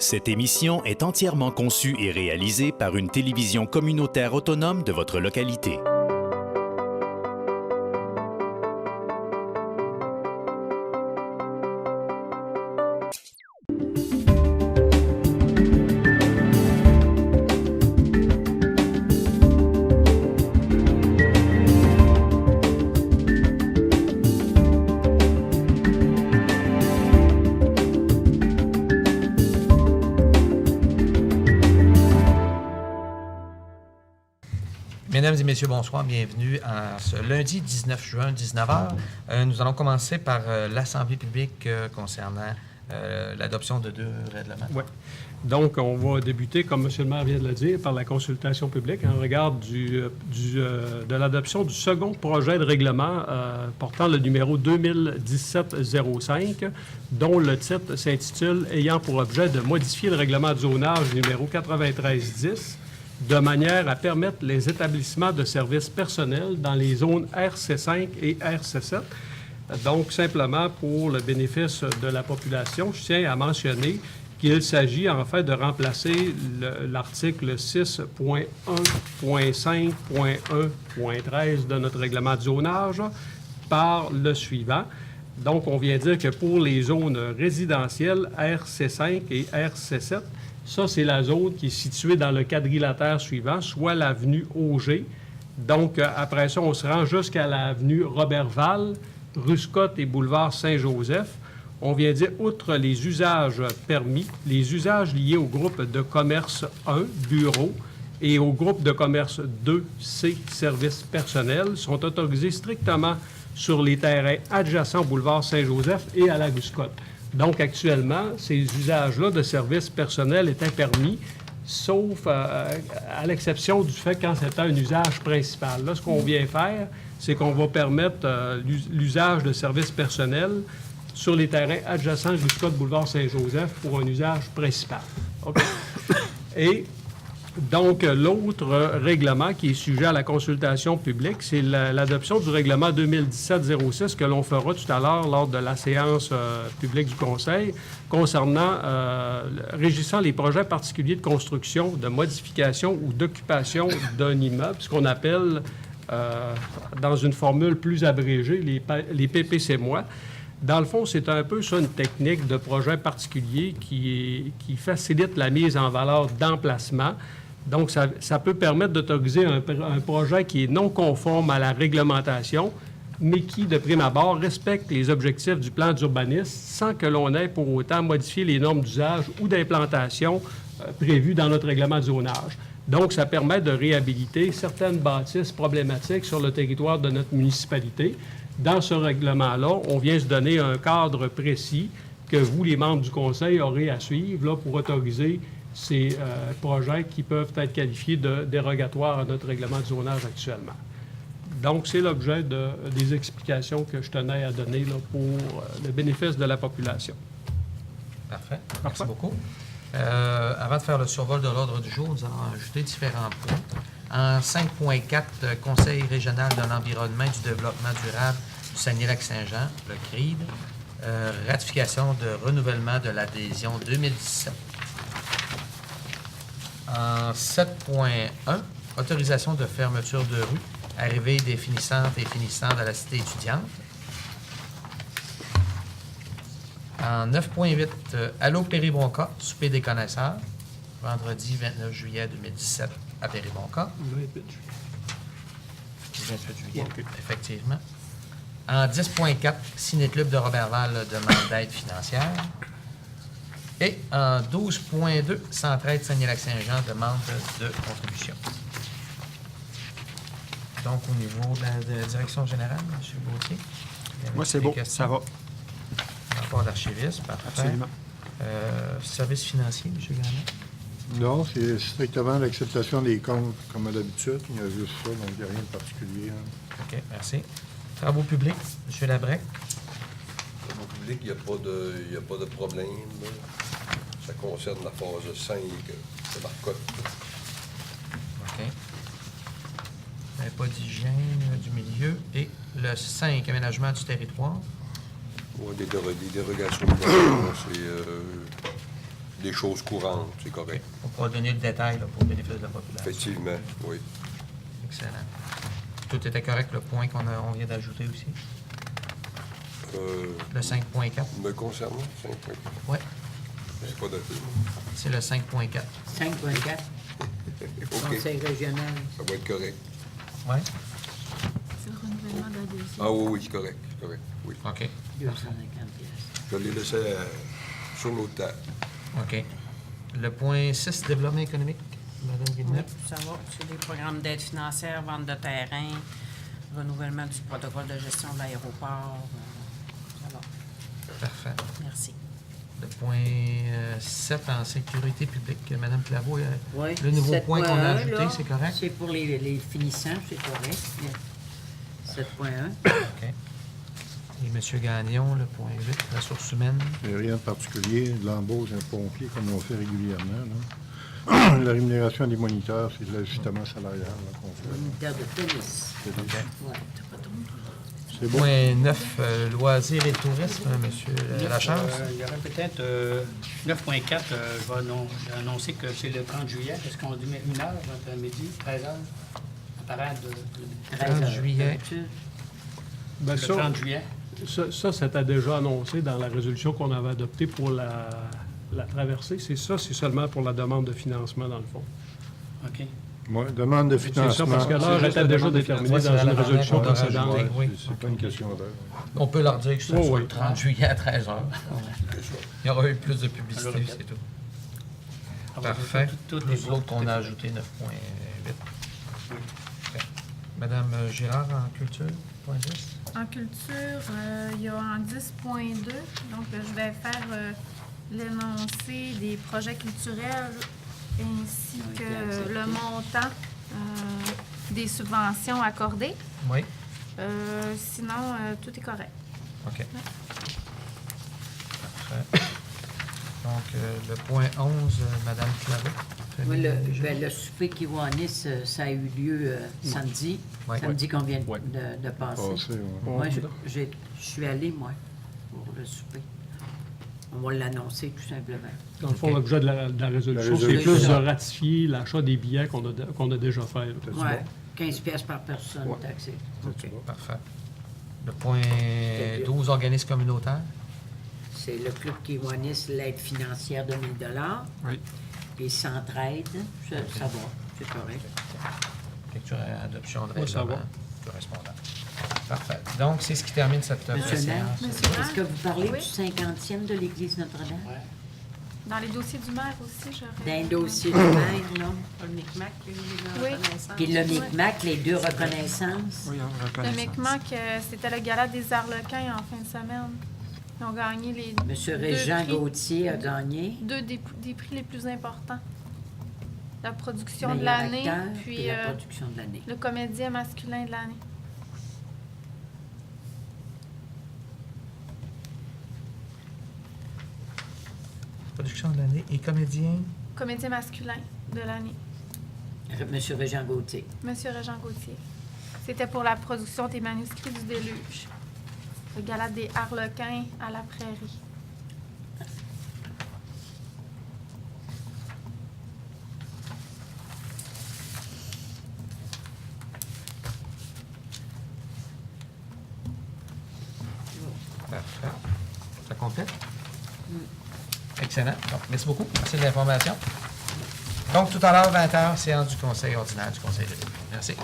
Cette émission est entièrement conçue et réalisée par une télévision communautaire autonome de votre localité. Mesdames et messieurs, bonsoir. Bienvenue à ce lundi 19 juin, 19h. Nous allons commencer par l'Assemblée publique concernant l'adoption de 2 règlements. Oui. Donc, on va débuter, comme M. le maire vient de le dire, par la consultation publique en regard de l'adoption du second projet de règlement portant le numéro 2017-05, dont le titre s'intitule « Ayant pour objet de modifier le règlement de zonage numéro 9310 de manière à permettre les établissements de services personnels dans les zones RC5 et RC7. » Donc, simplement pour le bénéfice de la population, je tiens à mentionner qu'il s'agit en fait de remplacer l'article 6.1.5.1.13 de notre règlement de zonage par le suivant. Donc, on vient dire que pour les zones résidentielles RC5 et RC7, ça, c'est la zone qui est située dans le quadrilatère suivant, soit l'avenue Auger. Donc, après ça, on se rend jusqu'à l'avenue Roberval, rue Scott et boulevard Saint-Joseph. On vient dire, outre les usages permis, les usages liés au groupe de commerce 1, bureau, et au groupe de commerce 2C, services personnels, sont autorisés strictement sur les terrains adjacents au boulevard Saint-Joseph et à la rue Scott. Donc, actuellement, ces usages-là de services personnels étaient permis, sauf à l'exception du fait quand c'est un usage principal. Là, ce qu'on vient faire, c'est qu'on va permettre l'usage de services personnels sur les terrains adjacents du Scott Boulevard Saint-Joseph pour un usage principal. Okay. Et donc, l'autre règlement qui est sujet à la consultation publique, c'est l'adoption du règlement 2017-06 que l'on fera tout à l'heure lors de la séance publique du Conseil concernant, régissant les projets particuliers de construction, de modification ou d'occupation d'un immeuble, ce qu'on appelle, dans une formule plus abrégée, les PPC-moi. Dans le fond, c'est un peu ça une technique de projet particulier qui facilite la mise en valeur d'emplacement. Donc, ça peut permettre d'autoriser un projet qui est non conforme à la réglementation, mais qui, de prime abord, respecte les objectifs du plan d'urbanisme sans que l'on ait pour autant modifié les normes d'usage ou d'implantation prévues dans notre règlement de zonage. Donc, ça permet de réhabiliter certaines bâtisses problématiques sur le territoire de notre municipalité. Dans ce règlement-là, on vient se donner un cadre précis que vous, les membres du Conseil, aurez à suivre là, pour autoriser ces projets qui peuvent être qualifiés de dérogatoires à notre règlement de zonage actuellement. Donc, c'est l'objet des explications que je tenais à donner là, pour le bénéfice de la population. Parfait. Merci beaucoup. Avant de faire le survol de l'ordre du jour, nous allons ajouter différents points. En 5.4, Conseil régional de l'environnement et du développement durable du Saguenay-Lac-Saint-Jean, le CRID, ratification de renouvellement de l'adhésion 2017. En 7.1, autorisation de fermeture de rue, arrivée des finissantes et finissants de la cité étudiante. En 9.8, Allô Péribonca, souper des connaisseurs, vendredi 29 juillet 2017 à Péribonca. 28 juillet, okay. Effectivement. En 10.4, Ciné-Club de Roberval demande d'aide financière. Et en 12.2, Centraide Saguenay-Lac-Saint-Jean demande de contribution. Donc, au niveau de la direction générale, M. Gauthier. Moi, c'est beau, ça va. Rapport d'archiviste, parfait. Absolument. Service financier, M. Gagnon. Non, c'est strictement l'acceptation des comptes, comme à l'habitude. Il y a juste ça, donc il n'y a rien de particulier. Hein. OK, merci. Travaux publics, M. Labrec. Travaux publics, il n'y a pas de problème. Ça concerne la phase 5 de Marcotte. OK. Pas d'hygiène du milieu. Et le 5, aménagement du territoire. Oui, des dérogations. des choses courantes, c'est correct. On pourra donner le détail là, pour le bénéfice de la population. Effectivement, oui. Excellent. Tout était correct, le point on vient d'ajouter aussi? Le 5.4? Me concernant, 5 points. Oui, C'est pas noté. c'est le 5.4. 5.4, OK, conseil régional. ça va être correct. Oui? C'est le renouvellement de la deuxième. Ah oui, correct, oui. OK. 250 pièces. Je l'ai laissé sur notre table. OK. Le point 6, développement économique. Madame Oui, Guillemette? ça va. C'est des programmes d'aide financière, vente de terrain, renouvellement du protocole de gestion de l'aéroport. Ça va. Parfait. Merci. Le point 7 en sécurité publique. Madame Claveau, Oui, le nouveau point qu'on a 7.1, ajouté, là, c'est correct? C'est pour les finissants, c'est correct. 7.1. OK. Et M. Gagnon, le point 8, ressources humaines. Il n'y a rien de particulier. De l'embauche d'un pompier, comme on fait régulièrement. Là. La rémunération des moniteurs, c'est de l'ajustement salarial là, qu'on fait. Militaire de tennis. C'est des- Ouais. C'est beau. Point 9, loisirs et tourisme, M. Lachance. Il y aurait peut-être 9.4, j'ai annoncé que c'est le 30 juillet. Est-ce qu'on dit met 1 heure entre midi, 13 heures? En parade de 30 juillet. D'habitude. Ben, le 30 juillet. Ça, c'était déjà annoncé dans la résolution qu'on avait adoptée pour la traversée. C'est seulement pour la demande de financement, dans le fond. OK. Ouais, demande de C'est financement. ça, parce que l'heure était déjà déterminée Ouais, c'est dans la une demande résolution qu'on a précédente. ajoutée. Oui. C'est pas une question d'heure. On peut leur dire que c'est Oh, sur oui. le 30 juillet à 13 h. Il y aura eu plus de publicité, Alors, c'est tout. Ah, Parfait. tout est Plus beau, l'autre tout qu'on est a beau. ajouté, 9.8. OK. Madame Girard, en culture, point 10. En culture, il y a en 10.2, donc je vais faire l'énoncé des projets culturels ainsi Oui, que bien accepté. le montant des subventions accordées. Oui. Sinon, tout est correct. OK. Parfait. Donc, le point 11, Madame Claveau. Oui, le souper Kiwanis, ça a eu lieu samedi. Ouais. Samedi qu'on vient Ouais. de passer. Passé, ouais. Moi, je suis allée, moi, pour le souper. On va l'annoncer, tout simplement. Dans le fond, OK. l'objet de la résolution, c'est résolution. plus de ratifier l'achat des billets qu'on a déjà fait. là. C'est Oui, bon. 15 pièces par personne, Ouais. taxé. C'est bon. Parfait. Le point 12, organismes communautaires. C'est le Club Kiwanis, l'aide financière de 1 000 $. Oui. Puis Centraide, ça va, c'est correct. Lecture et adoption de Oui, ça règlement va. correspondant. Parfait. Donc, c'est ce qui termine cette Monsieur Nair, séance. Monsieur Nair? est-ce que vous parlez Oui. du 50e de l'Église Notre-Dame? Ouais. Dans les dossiers du maire aussi, j'aurais... D'un dossier de maire, là. Pas le micmac, les Oui. reconnaissances. Puis le Micmac, les deux reconnaissances. Le Micmac, c'était le gala des Arlequins en fin de semaine. Ils ont gagné les Monsieur deux Régent prix. Gauthier a gagné. Deux des prix les plus importants. La production de Meilleur l'année, acteur, puis la production de l'année. le comédien masculin de l'année. Production de l'année et comédien. Comédien masculin de l'année. Monsieur Régent Gauthier. Monsieur Régent Gauthier. C'était pour la production des manuscrits du déluge. Le gala des Harlequins à la prairie. Parfait. Ça complète? Excellent. Donc, merci beaucoup. Merci de l'information. Donc, tout à l'heure, 20h, séance du Conseil ordinaire du Conseil de l'État. Merci.